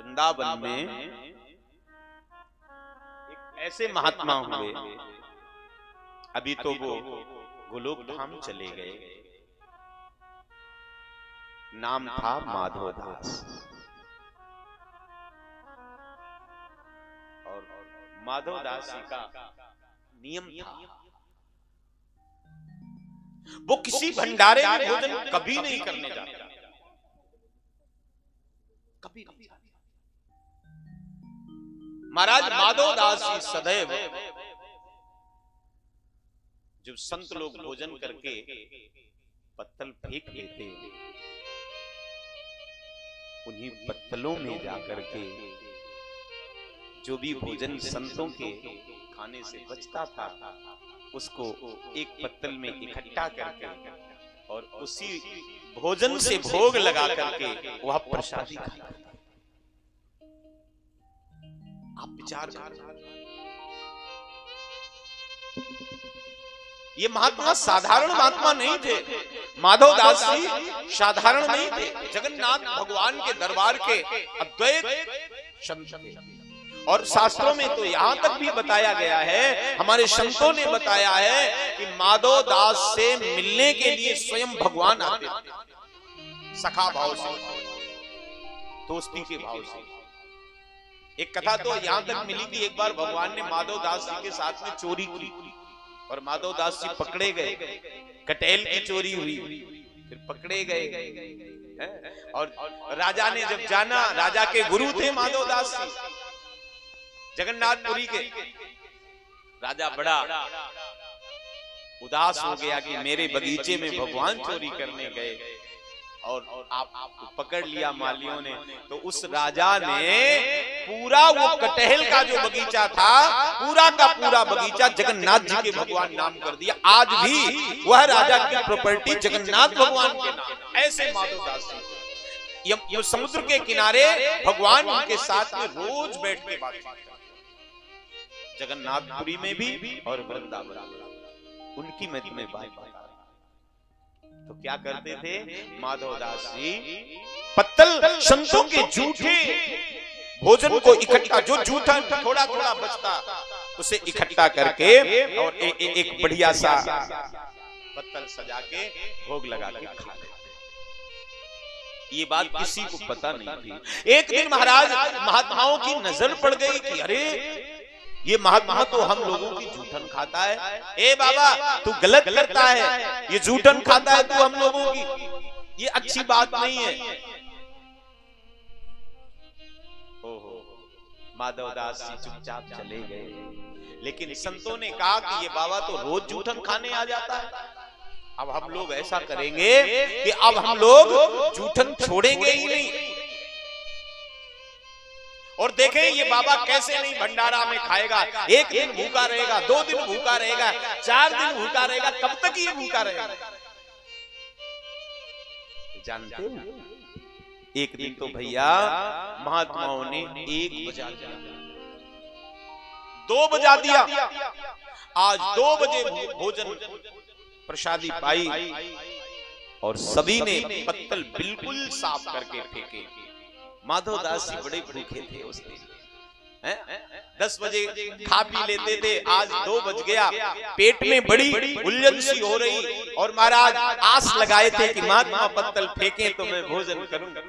वृंदावन में एक ऐसे महात्मा हुए, अभी तो वो गोलोक धाम चले गए, नाम था माधवदास। और माधवदास जी का नियम था, वो किसी भंडारे में भोजन कभी नहीं करने जाते, कभी नहीं जाते। महाराज माधवदास जी सदैव जब संत लोग भोजन करके पत्तल फेंक देते, उन्हीं पत्तलों में जाकर के जो भी भोजन संतों के खाने से बचता था उसको एक पत्तल में इकट्ठा करके और उसी भोजन से भोग लगा करके वह प्रसादी खाते। आप विचार करें, ये महात्मा साधारण महात्मा नहीं थे। माधवदास जी साधारण नहीं थे, जगन्नाथ भगवान के दरबार के अद्वैत संत थे। और शास्त्रों में तो यहां तक भी बताया गया है, हमारे संतों ने बताया है कि माधवदास से मिलने के लिए स्वयं भगवान आते थे, सखा भाव से, दोस्ती के भाव से। एक कथा तो यहां तक मिली कि एक बार भगवान ने माधवदास जी के साथ में चोरी की और माधवदास जी पकड़े गए, कटहल की चोरी हुई, फिर पकड़े गए। और राजा ने जब जाना, राजा के गुरु थे माधवदास जी जगन्नाथपुरी के, राजा बड़ा उदास हो गया कि मेरे बगीचे में भगवान चोरी करने गए और आपको पकड़ लिया मालियों ने। तो उस राजा ने पूरा वो कटहल का जो बगीचा था, पूरा का पूरा बगीचा जगन्नाथ जी के भगवान नाम कर दिया। आज भी वह राजा की प्रॉपर्टी जगन्नाथ भगवान के नाम। ऐसे माधवदास जी ये समुद्र के किनारे भगवान उनके साथ में रोज बैठ के बात करते, जगन्नाथपुरी में भी और वृंदावन उनकी मत में बात। तो क्या करते थे माधवदास जी, पत्तल संतों के जूठे भोजन को इकट्ठा, जो जूठा थोड़ा थोड़ा बचता उसे इकट्ठा करके और एक बढ़िया सा पत्तल सजा के भोग लगा के खा लेते। ये बात किसी को पता नहीं थी। एक दिन महाराज महात्माओं की नजर पड़ गई कि अरे ये महात्मा तो हम लोगों की जूठन खाता है। ए बाबा तू गलत करता है, ये जूठन खाता है तू हम लोगों की, ये अच्छी बात नहीं है। ओहो, माधवदास जी चुपचाप चले गए। लेकिन संतों ने कहा कि ये बाबा तो रोज जूठन खाने आ जाता है, अब हम लोग ऐसा करेंगे कि अब हम लोग जूठन छोड़ेंगे ही नहीं। और देखें ये बाबा कैसे नहीं भंडारा में खाएगा, एक दिन भूखा रहेगा, 2 दिन भूखा रहेगा, 4 दिन भूखा रहेगा, कब तक ये भूखा रहेगा। जानते हो एक दिन तो भैया महात्माओं ने 1 बजा दिया, 2 बजा दिया। आज 2 बजे भोजन प्रसादी पाई और सभी ने पत्तल बिल्कुल साफ करके फेंके। माधवदास जी बड़े भूखे थे उस दिन, 10 बजे खा पी लेते थे, आज 2 बज गया, पेट में बड़ी उलझन सी हो रही और महाराज आस लगाए थे कि महात्मा पत्तल फेंके तो मैं भोजन करूंगा।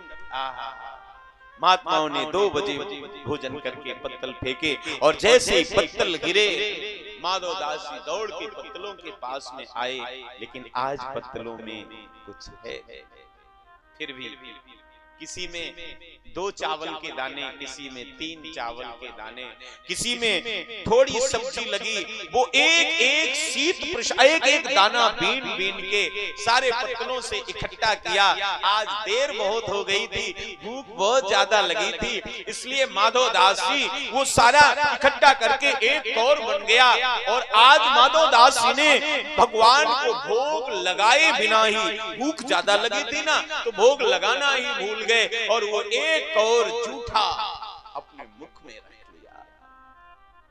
महात्माओं ने 2 बजे भोजन करके पत्तल फेंके और जैसे ही पत्तल गिरे माधवदास जी दौड़ के पत्तलों के पास में आए, लेकिन आज पत्तलों में कुछ है। फिर भी किसी में 2 चावल के दाने, किसी में 3 चावल के दाने, किसी में थोड़ी सब्जी लगी, वो एक शीत एक दाना बीन बीन के सारे पत्तलों से इकट्ठा किया। आज देर बहुत हो गई थी, भूख बहुत ज्यादा लगी थी, इसलिए माधवदास जी वो सारा इकट्ठा करके एक कौर बन गया। और आज माधवदास जी ने भगवान को भोग लगाए बिना ही, भूख ज्यादा लगी थी ना तो भोग लगाना ही भूल गए और वो एक और जूठा अपने मुख में रख लिया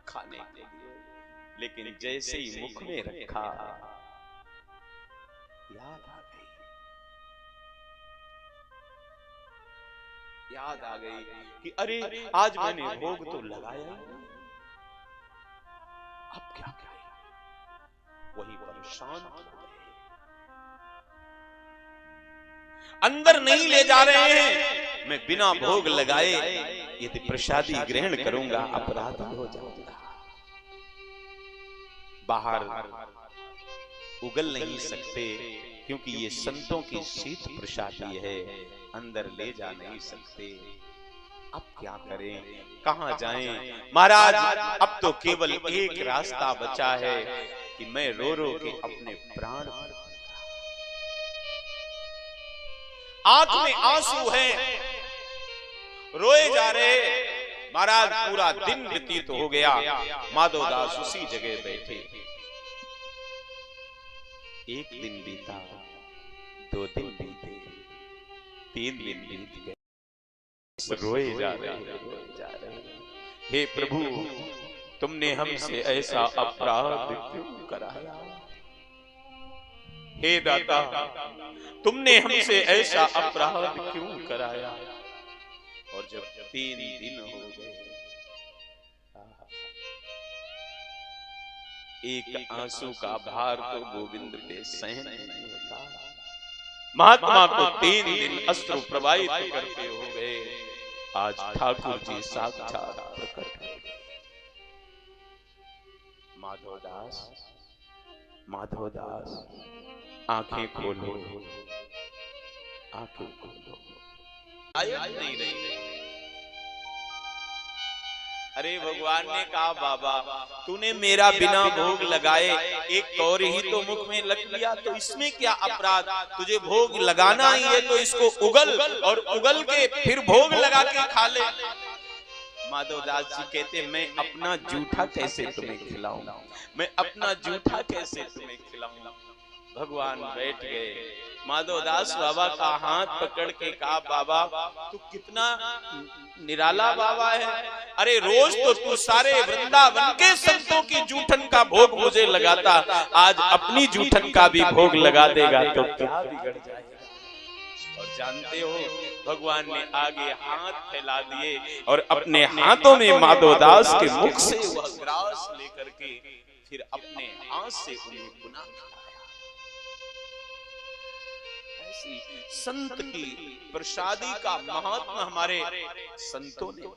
खाने के लिए। लेकिन जैसे ही मुख में रखा याद आ गई, याद आ गई कि अरे आज मैंने भोग तो लगाया, अब क्या करें। वहीं पर शांत अंदर नहीं ले जा रहे हैं, मैं बिना भोग लगाए यदि प्रसादी ग्रहण करूंगा अपराध हो जाऊंगा। बाहर उगल नहीं सकते क्योंकि ये संतों की शीत प्रसादी है, अंदर ले जा नहीं सकते। अब क्या करें, कहां जाएं? महाराज अब तो केवल एक रास्ता बचा है कि मैं रो रो के अपने प्राण, आंख में आंसू है, रोए जा रहे। महाराज पूरा दिन व्यतीत हो गया, माधवदास उसी जगह बैठे। एक दिन बीता, 2 दिन बीते, 3 दिन बीत गए, रोए जा रहे। हे प्रभु, तुमने हमसे ऐसा अपराध क्यों कराया? हे दाता, तुमने हमसे ऐसा अपराध क्यों कराया? और जब 3 दिन हो गए, एक आंसू का भार तो गोविंद पे सहन नहीं होता। महात्मा को 3 दिन अश्रु प्रवाहित करते हो गए। आज ठाकुर जी साक्षात प्रकट हो गए। माधवदास, माधवदास, आंखें खोलो, आंखें खोलो। आयत नहीं रही। अरे भगवान ने कहा, बाबा तूने मेरा बिना भोग लगाए एक कौर ही तो मुख में लग लिया, तो इसमें क्या अपराध? तुझे भोग लगाना ही है तो इसको उगल और उगल के फिर भोग लगा के खा ले। माधवदास जी कहते, मैं अपना जूठा कैसे तुम्हें खिलाऊं, मैं अपना जूठा कैसे तुम्हें खिलाऊं। भगवान बैठ गए। माधवदास बाबा का हाथ पकड़ के कहा, बाबा तू कितना निराला बाबा है। अरे रोज तो तू सारे वृंदावन के संतों की जूठन का भोग मुझे लगाता, आज अपनी जूठन का भी भोग लगा देगा तो क्या बिगड़ जाएगा। और जानते हो, भगवान ने आगे हाथ फैला दिए और अपने हाथों में माधवदास के मुख से वह ग्रास लेकर के फिर अपने हाथ से उन्हें पुनः संत की प्रसादी का महात्मा हमारे संतों ने